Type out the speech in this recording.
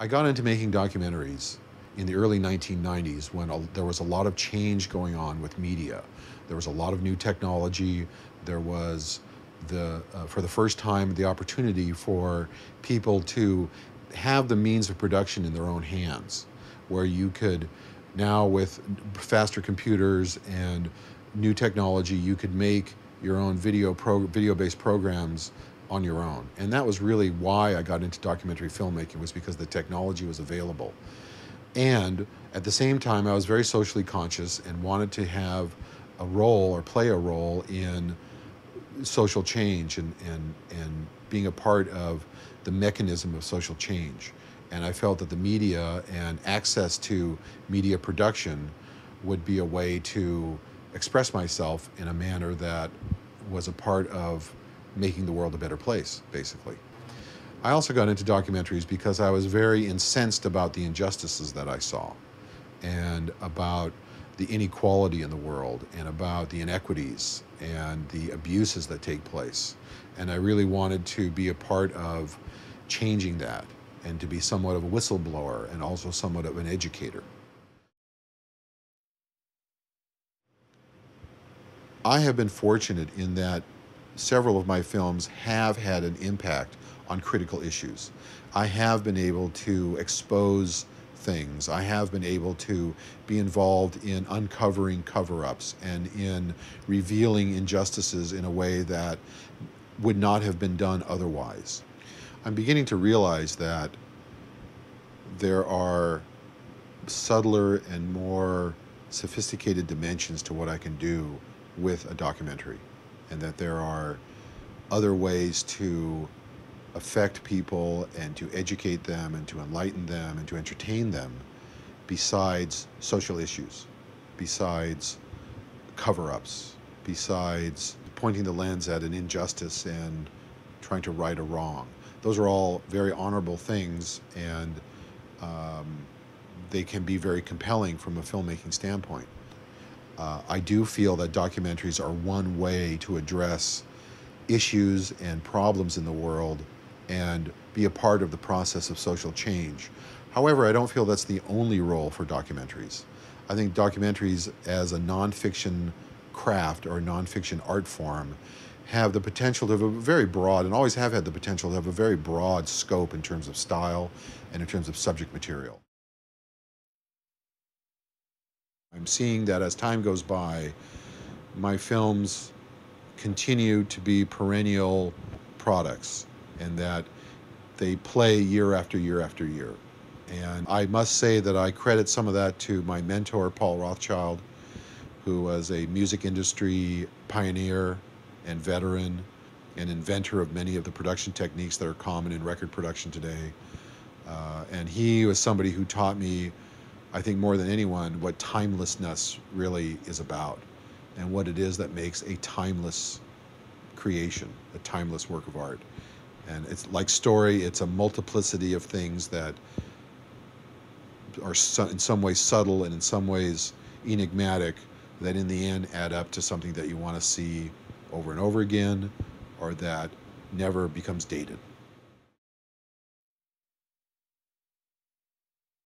I got into making documentaries in the early 1990s when there was a lot of change going on with media. There was a lot of new technology. There was for the first time, the opportunity for people to have the means of production in their own hands, where you could now, with faster computers and new technology, you could make your own video-based programs on your own. And that was really why I got into documentary filmmaking, was because the technology was available. And at the same time, I was very socially conscious and wanted to have a role or play a role in social change and being a part of the mechanism of social change. And I felt that the media and access to media production would be a way to express myself in a manner that was a part of making the world a better place, basically. I also got into documentaries because I was very incensed about the injustices that I saw, and about the inequality in the world, and about the inequities and the abuses that take place. And I really wanted to be a part of changing that, and to be somewhat of a whistleblower and also somewhat of an educator. I have been fortunate in that several of my films have had an impact on critical issues. I have been able to expose things. I have been able to be involved in uncovering cover-ups and in revealing injustices in a way that would not have been done otherwise. I'm beginning to realize that there are subtler and more sophisticated dimensions to what I can do with a documentary, and that there are other ways to affect people and to educate them and to enlighten them and to entertain them besides social issues, besides cover-ups, besides pointing the lens at an injustice and trying to right a wrong. Those are all very honorable things, and they can be very compelling from a filmmaking standpoint. I do feel that documentaries are one way to address issues and problems in the world and be a part of the process of social change. However, I don't feel that's the only role for documentaries. I think documentaries as a nonfiction craft or a nonfiction art form have the potential to have a very broad, and always have had the potential to have a very broad scope in terms of style and in terms of subject material. I'm seeing that as time goes by, my films continue to be perennial products, and that they play year after year after year. And I must say that I credit some of that to my mentor, Paul Rothchild, who was a music industry pioneer and veteran and inventor of many of the production techniques that are common in record production today. And he was somebody who taught me, I think more than anyone, what timelessness really is about, and what it is that makes a timeless creation, a timeless work of art. And it's like story, it's a multiplicity of things that are in some ways subtle and in some ways enigmatic, that in the end add up to something that you want to see over and over again, or that never becomes dated.